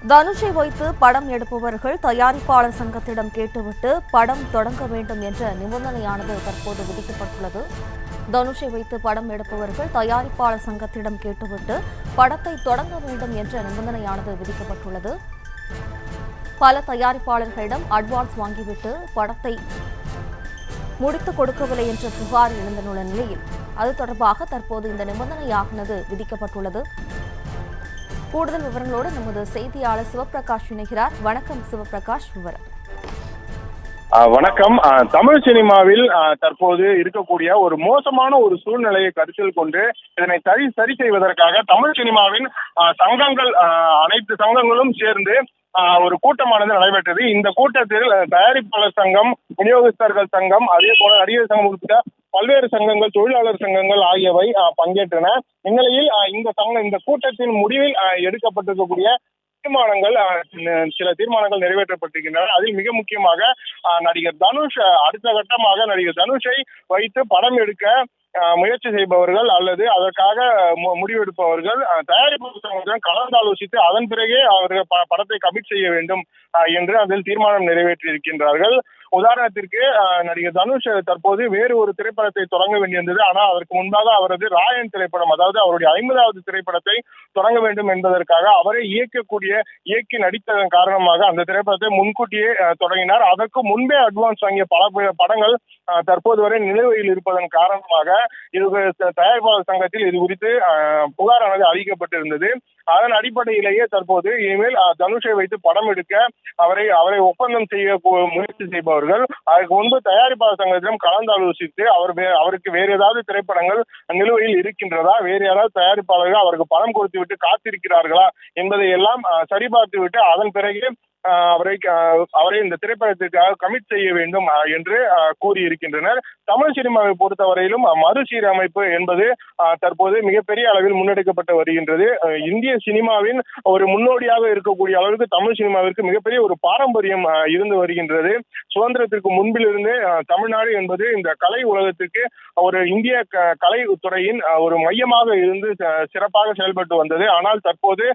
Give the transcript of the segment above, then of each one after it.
தனுஷை வைத்து படம் எடுப்பவர்கள் தயாரிப்பாளர் சங்கத்திடம் கேட்டுவிட்டு படம் தொடங்க வேண்டும் என்ற நிபந்தனையானது தற்போது விதிக்கப்பட்டுள்ளது. தனுஷை வைத்து படம் எடுப்பவர்கள் தயாரிப்பாளர் சங்கத்திடம் கேட்டுவிட்டு படத்தை தொடங்க வேண்டும் என்ற நிபந்தனையானது விதிக்கப்பட்டுள்ளது. பல தயாரிப்பாளர்களிடம் அட்வான்ஸ் வாங்கிவிட்டு படத்தை முடித்துக் கொடுக்கவில்லை என்ற புகார் எழுந்துள்ள நிலையில் அது தொடர்பாக தற்போது இந்த நிபந்தனையானது விதிக்கப்பட்டுள்ளது. கூடுதல் விவரங்களோடு நமது செய்தியாளர் சிவபிரகாஷ் இணைகிறார். வணக்கம் சிவபிரகாஷ், விவரம். வணக்கம். தமிழ் சினிமாவில் தற்போது இருக்கக்கூடிய ஒரு மோசமான ஒரு சூழ்நிலையை கருத்தில் கொண்டு இதனை சரி செய்வதற்காக தமிழ் சினிமாவின் சங்கங்கள் அனைத்து சங்கங்களும் சேர்ந்து ஒரு கூட்டமானது நடைபெற்றது. இந்த கூட்டத்தில் தயாரிப்பாளர் சங்கம், விநியோகஸ்தர்கள் சங்கம், அதே போல நடிகர் சங்கம் உள்ளிட்ட பல்வேறு சங்கங்கள், தொழிலாளர் சங்கங்கள் ஆகியவை பங்கேற்றன. இந்நிலையில் இந்த கூட்டத்தின் முடிவில் எடுக்கப்பட்டிருக்கக்கூடிய தீர்மானங்கள், சில தீர்மானங்கள் நிறைவேற்றப்பட்டிருக்கின்றன. அதில் மிக முக்கியமாக நடிகர் தனுஷ் அடுத்த கட்டமாக நடிகர் தனுஷை வைத்து படம் எடுக்க முயற்சி செய்பவர்கள் அல்லது அதற்காக முடிவெடுப்பவர்கள் தயாரிப்பு கலந்தாலோசித்து அதன் பிறகே அவர்கள் படத்தை கமிட் செய்ய வேண்டும் என்று அதில் தீர்மானம் நிறைவேற்றியிருக்கின்றார்கள். உதாரணத்திற்கு நடிகர் தனுஷ் தற்போது வேறு ஒரு திரைப்படத்தை தொடங்க வேண்டியிருந்தது. ஆனால் அதற்கு முன்பாக அவரது ராயன் திரைப்படம், அதாவது அவருடைய 50வது திரைப்படத்தை தொடங்க வேண்டும் என்பதற்காக அவரை இயக்கி நடித்ததன் காரணமாக அந்த திரைப்படத்தை முன்கூட்டியே தொடங்கினார். அதற்கு முன்பே அட்வான்ஸ் வாங்கிய பல படங்கள் தற்போது வரை நிலுவையில் இருப்பதன் காரணமாக இது தயாரிப்பாளர் சங்கத்தில் இது குறித்து புகாரானது அளிக்கப்பட்டிருந்தது. அதன் அடிப்படையிலேயே தற்போது இனிமேல் தனுஷை வைத்து படம் எடுக்க அவரை ஒப்பந்தம் செய்ய முயற்சி செய்பவர்கள் அதற்கு முன்பு தயாரிப்பாளர் சங்கத்திடம் கலந்தாலோசித்து அவருக்கு வேறு ஏதாவது திரைப்படங்கள் நிலுவையில் இருக்கின்றதா, வேறு யாராவது தயாரிப்பாளர்கள் அவருக்கு பணம் கொடுத்து விட்டு காத்திருக்கிறார்களா என்பதை எல்லாம் சரிபார்த்து விட்டு அதன் பிறகு அவரை இந்த திரைப்படத்திற்காக கமிட் செய்ய வேண்டும் என்று கூறியிருக்கின்றனர். தமிழ் சினிமாவை பொறுத்தவரையிலும் மறுசீரமைப்பு என்பது தற்போது மிகப்பெரிய அளவில் முன்னெடுக்கப்பட்டு வருகின்றது. இந்திய சினிமாவின் ஒரு முன்னோடியாக இருக்கக்கூடிய அளவுக்கு தமிழ் சினிமாவிற்கு மிகப்பெரிய ஒரு பாரம்பரியம் இருந்து வருகின்றது. சுதந்திரத்திற்கு முன்பிலிருந்து தமிழ்நாடு என்பது இந்த கலை உலகத்திற்கு ஒரு இந்திய கலை துறையின் ஒரு மையமாக இருந்து சிறப்பாக செயல்பட்டு வந்தது. ஆனால் தற்போது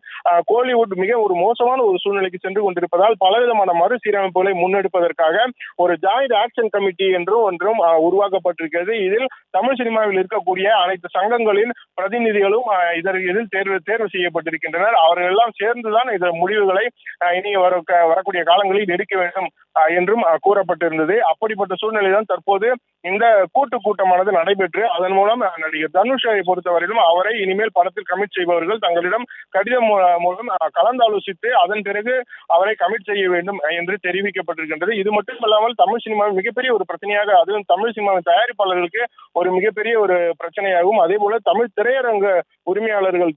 கோலிவுட் மிக ஒரு மோசமான ஒரு சூழ்நிலைக்கு சென்று கொண்டிருப்பதால் பலவிதமான மறுசீரமைப்புகளை முன்னெடுப்பதற்காக ஒரு ஜாயிண்ட் ஆக்ஷன் கமிட்டி ஒன்றும் உருவாக்கப்பட்டிருக்கிறது. இதில் தமிழ் சினிமாவில் இருக்கக்கூடிய அனைத்து சங்கங்களின் பிரதிநிதிகளும் இதில் தேர்வு செய்யப்பட்டிருக்கின்றனர். அவர்கள் எல்லாம் சேர்ந்துதான் இதன் முடிவுகளை இனி வரக்கூடிய காலங்களில் எடுக்க வேண்டும் என்றும் கூறப்பட்டிருந்தது. அப்படிப்பட்ட சூழ்நிலைதான் தற்போது இந்த கூட்டமானது நடைபெற்று அதன் மூலம் நடிகர் தனுஷை பொறுத்தவரையிலும் அவரை இனிமேல் படத்தில் கமிட் செய்பவர்கள் தங்களிடம் கடிதம் மூலம் கலந்தாலோசித்து அதன் பிறகு அவரை கமிட் செய்ய வேண்டும் என்று தெரிவிக்கப்பட்டிருக்கின்றது. இது மட்டுமல்லாமல் தமிழ் சினிமாவில் மிகப்பெரிய ஒரு பிரச்சனையாக, அதுவும் தமிழ் சினிமாவின் தயாரிப்பாளர்களுக்கு ஒரு மிகப்பெரிய ஒரு பிரச்சனையாகும். அதே போல தமிழ் திரையரங்க உரிமையாளர்கள்,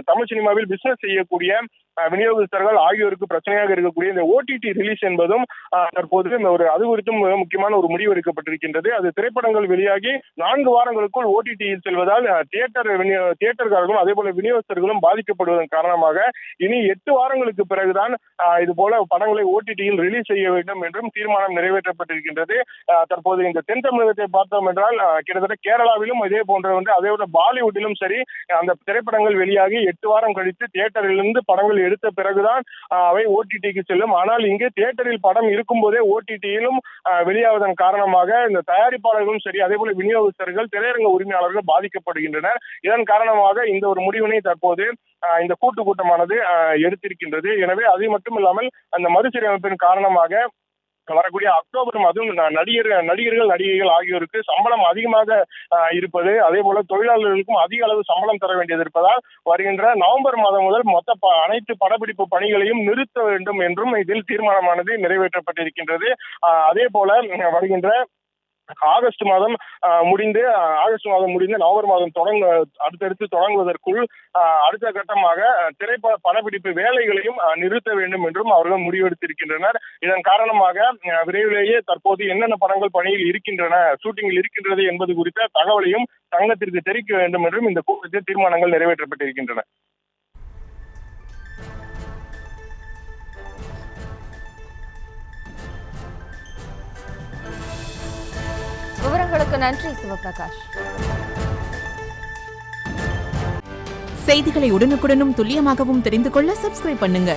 தமிழ் சினிமாவில் பிசினஸ் செய்யக்கூடிய விநியோகஸ்தர்கள் ஆகியோருக்கு பிரச்சனையாக இருக்கக்கூடிய இந்த OTT ரிலீஸ் என்பதும் தற்போது அது குறித்தும் முக்கியமான ஒரு முடிவு எடுக்கப்பட்டிருக்கின்றது. அது திரைப்படங்கள் வெளியாகி 4 வாரங்களுக்குள் OTT-யில் செல்வதால் தியேட்டர்களும் அதே போல விநியோகஸ்தர்களும் பாதிக்கப்படுவதன் காரணமாக இனி 8 வாரங்களுக்கு பிறகுதான் இது போல படங்களை OTT-யில் ரிலீஸ் செய்ய வேண்டும் என்றும் தீர்மானம் நிறைவேற்றப்பட்டிருக்கின்றது. தற்போது இந்த தென் தமிழகத்தை பார்த்தோம் என்றால் கிட்டத்தட்ட கேரளாவிலும் இதே போன்ற அதே போல பாலிவுட்டிலும் சரி, அந்த திரைப்படங்கள் வெளியாகி 8 வாரம் கழித்து தியேட்டரிலிருந்து படங்கள் எடுத்த பிறகுதான் அவை OTT-க்கு செல்லும். ஆனால் இங்கே தியேட்டரில் படம் இருக்கும் போதே OTT-யிலும் வெளியாவதன் காரணமாக இந்த தயாரிப்பாளர்களும் சரி, அதே போல விநியோகஸ்தர்கள், திரையரங்க உரிமையாளர்கள் பாதிக்கப்படுகின்றனர். இதன் காரணமாக இந்த ஒரு முடிவினை தற்போது இந்த கூட்டமானது எடுத்திருக்கின்றது. எனவே அது மட்டும் இல்லாமல் அந்த மறுசீரமைப்பின் காரணமாக வரக்கூடிய அக்டோபர் மாதம் நடிகர்கள் நடிகைகள் ஆகியோருக்கு சம்பளம் அதிகமாக இருப்பது, அதே போல தொழிலாளர்களுக்கும் அதிக அளவு சம்பளம் தர வேண்டியது இருப்பதால் வருகின்ற நவம்பர் மாதம் முதல் அனைத்து படப்பிடிப்பு பணிகளையும் நிறுத்த வேண்டும் என்றும் இதில் தீர்மானமானது நிறைவேற்றப்பட்டிருக்கின்றது. அதே போல வருகின்ற ஆகஸ்ட் மாதம் முடிந்து நவம்பர் மாதம் அடுத்தடுத்து தொடங்குவதற்குள் அடுத்த கட்டமாக திரைப்பட படப்பிடிப்பு வேலைகளையும் நிறுத்த வேண்டும் என்றும் அவர்கள் முடிவெடுத்திருக்கின்றனர். இதன் காரணமாக விரைவிலேயே தற்போது என்னென்ன படங்கள் பணியில் இருக்கின்றன, ஷூட்டிங்கில் இருக்கின்றது என்பது குறித்த தகவலையும் சங்கத்திற்கு தெரிவிக்க வேண்டும் என்றும் இந்த கூட்டத்தில் தீர்மானங்கள் நிறைவேற்றப்பட்டிருக்கின்றன. விவரங்களுக்கு நன்றி சிவபிரகாஷ். செய்திகளை உடனுக்குடனும் துல்லியமாகவும் தெரிந்து கொள்ள சப்ஸ்கிரைப் பண்ணுங்க.